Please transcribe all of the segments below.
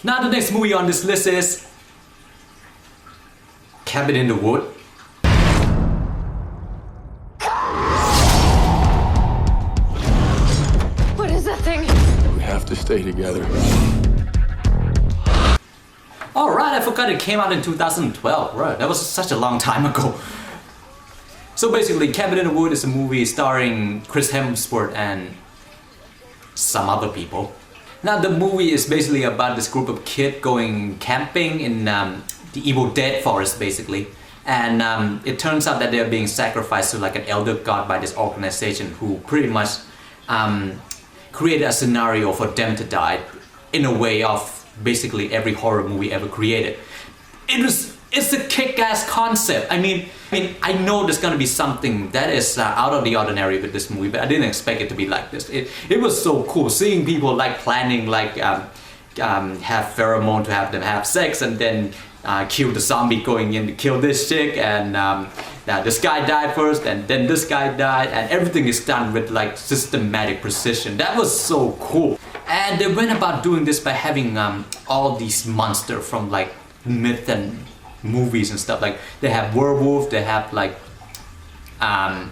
Now the next movie on this list is Cabin in the Wood. What is that thing? We have to stay together. Alright, I forgot it came out in 2012. Right, that was such a long time ago. So basically, Cabin in the Wood is a movie starring Chris Hemsworth and some other people. Now the movie is basically about this group of kids going camping in the Evil Dead forest basically. And it turns out that they're being sacrificed to like an elder god by this organization who pretty much created a scenario for them to die in a way of basically every horror movie ever created. It's a kick-ass concept. I mean, I know there's gonna be something that is out of the ordinary with this movie, but I didn't expect it to be like this. It was so cool seeing people like planning like have pheromone to have them have sex and then kill the zombie going in to kill this chick, and now this guy died first and then this guy died, and everything is done with like systematic precision. That was so cool. And they went about doing this by having all these monsters from like myth and movies and stuff. Like they have werewolf, they have like a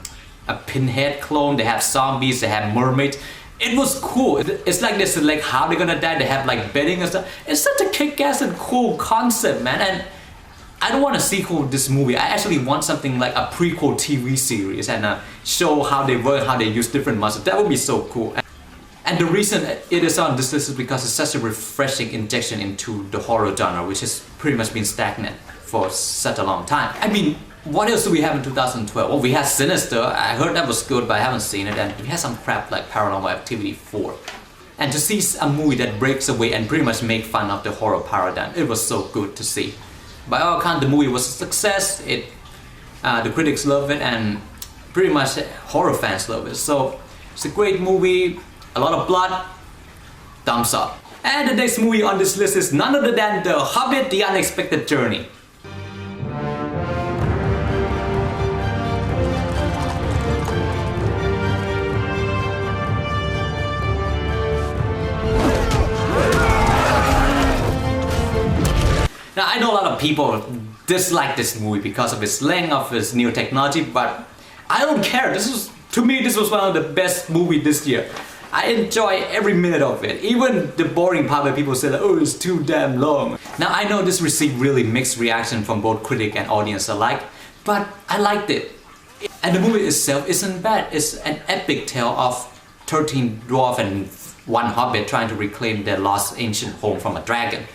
pinhead clone, they have zombies, they have mermaids. It was cool. It's like this, like how they're gonna die. They have like bedding and stuff. It's such a kick-ass and cool concept, man. And I don't want a sequel to this movie. I actually want something like a prequel TV series and show how they work, how they use different monsters. That would be so cool. And the reason it is on this list is because it's such a refreshing injection into the horror genre, which has pretty much been stagnant for such a long time. I mean, what else do we have in 2012? Well, we had Sinister. I heard that was good, but I haven't seen it. And we had some crap like Paranormal Activity 4. And to see a movie that breaks away and pretty much make fun of the horror paradigm, it was so good to see. By all accounts, the movie was a success. The critics love it, and pretty much horror fans love it. So it's a great movie, a lot of blood, thumbs up. And the next movie on this list is none other than The Hobbit: The Unexpected Journey. Now I know a lot of people dislike this movie because of its length, of its new technology, but I don't care. To me, this was one of the best movies this year. I enjoy every minute of it, even the boring part where people say like, oh, it's too damn long. Now I know this received really mixed reaction from both critic and audience alike, but I liked it. And the movie itself isn't bad. It's an epic tale of 13 dwarves and 1 hobbit trying to reclaim their lost ancient home from a dragon.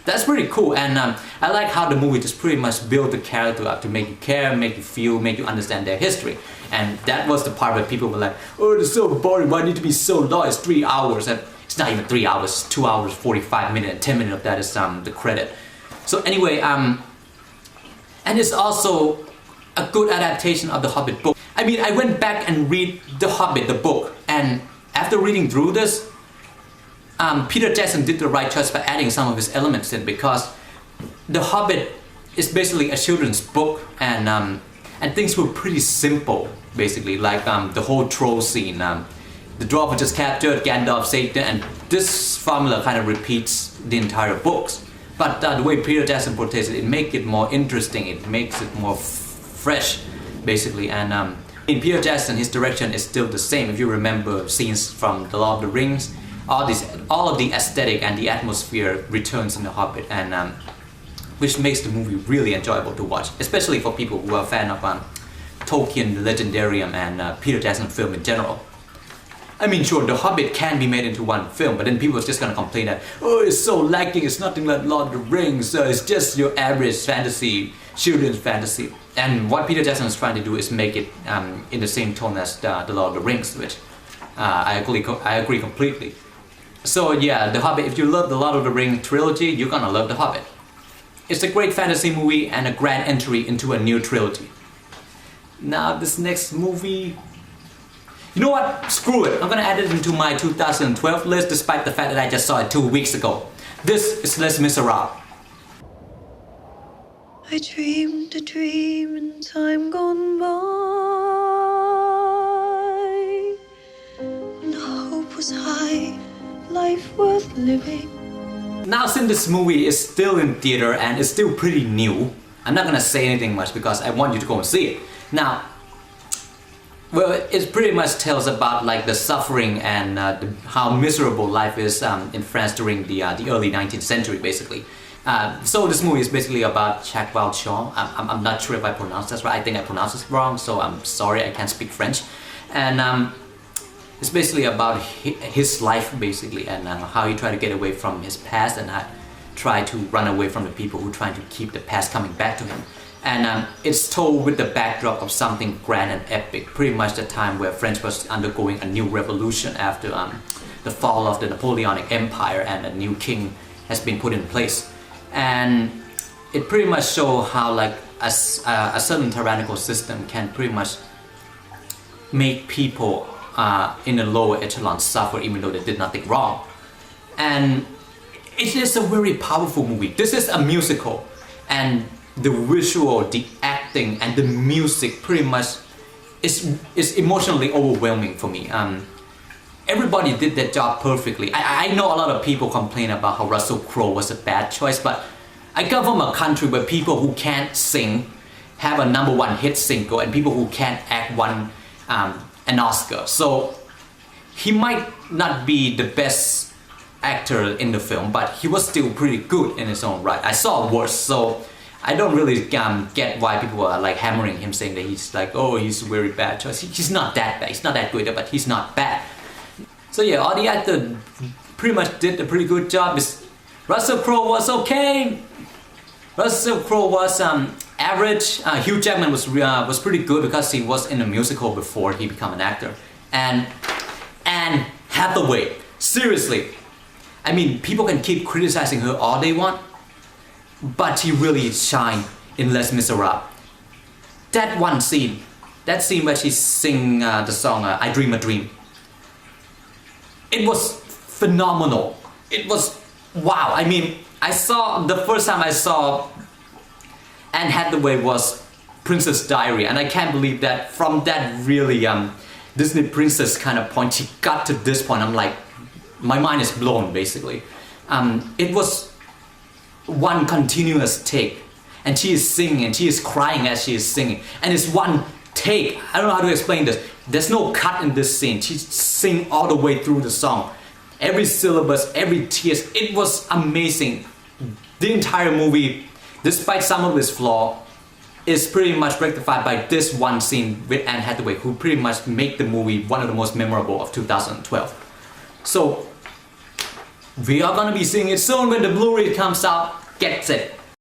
That's pretty cool, and I like how the movie just pretty much built the character up to make you care, make you feel, make you understand their history. And that was the part where people were like, oh, it's so boring, why need to be so long, it's 3 hours. And it's not even 3 hours, it's 2 hours, 45 minutes, and 10 minutes of that is the credit. So anyway, and it's also a good adaptation of the Hobbit book. I mean, I went back and read the Hobbit, the book, and after reading through this, Peter Jackson did the right choice by adding some of his elements in, because The Hobbit is basically a children's book, and things were pretty simple, basically, like the whole troll scene. The dwarf was just captured, Gandalf saved it, and this formula kind of repeats the entire books. But the way Peter Jackson portrays it, it makes it more interesting, it makes it more fresh, basically. And in Peter Jackson, his direction is still the same. If you remember scenes from The Lord of the Rings, all of the aesthetic and the atmosphere returns in The Hobbit, and which makes the movie really enjoyable to watch, especially for people who are a fan of Tolkien, the Legendarium, and Peter Jackson film in general. I mean, sure, The Hobbit can be made into one film, but then people are just gonna complain that, oh, it's so lacking, it's nothing like Lord of the Rings, it's just your average fantasy, children's fantasy. And what Peter Jackson is trying to do is make it in the same tone as the Lord of the Rings, which I agree completely. So yeah, The Hobbit, if you love the Lord of the Rings trilogy, you're gonna love The Hobbit. It's a great fantasy movie and a grand entry into a new trilogy. Now this next movie, you know what? Screw it. I'm gonna add it into my 2012 list despite the fact that I just saw it 2 weeks ago. This is Les Miserables. I dreamed a dream in time gone by, when hope was high, life worth living. Now since this movie is still in theater and it's still pretty new, I'm not gonna say anything much because I want you to go and see it. Now, well, it pretty much tells about like the suffering and how miserable life is in France during the early 19th century, basically. So this movie is basically about Jacques Valjean. I'm not sure if I pronounced that right. I think I pronounced it wrong, so I'm sorry, I can't speak French. And it's basically about his life, basically, and how he tried to get away from his past and try to run away from the people who try to keep the past coming back to him. And it's told with the backdrop of something grand and epic, pretty much the time where France was undergoing a new revolution after the fall of the Napoleonic Empire and a new king has been put in place. And it pretty much shows how like a certain tyrannical system can pretty much make people in the lower echelon suffer even though they did nothing wrong. And it is a very powerful movie. This is a musical, and the visual, the acting, and the music pretty much is emotionally overwhelming for me. Everybody did their job perfectly. I know a lot of people complain about how Russell Crowe was a bad choice, but I come from a country where people who can't sing have a #1 hit single, and people who can't act won an Oscar. So he might not be the best actor in the film, but he was still pretty good in his own right. I saw worse, so I don't really get why people are like hammering him, saying that he's like, oh, he's a very bad choice. He's not that bad. He's not that good, but he's not bad. So yeah, all the actors pretty much did a pretty good job. Russell Crowe was okay. Russell Crowe was average. Hugh Jackman was pretty good because he was in a musical before he became an actor. And Anne Hathaway, seriously, I mean, people can keep criticizing her all they want, but she really shined in Les Miserables. That one scene, that scene where she sing the song I Dream a Dream, it was phenomenal. It was wow. I mean, the first time I saw Anne Hathaway was Princess Diary, and I can't believe that from that really Disney princess kind of point, she got to this point. I'm like, my mind is blown, basically. It was one continuous take, and she is singing and she is crying as she is singing, and it's one take. I don't know how to explain this. There's no cut in this scene. She sings all the way through the song, every syllabus, every tears. It was amazing. The entire movie, despite some of its flaw, is pretty much rectified by this one scene with Anne Hathaway, who pretty much made the movie one of the most memorable of 2012. So we are gonna be seeing it soon when the Blu-ray comes out. Get it.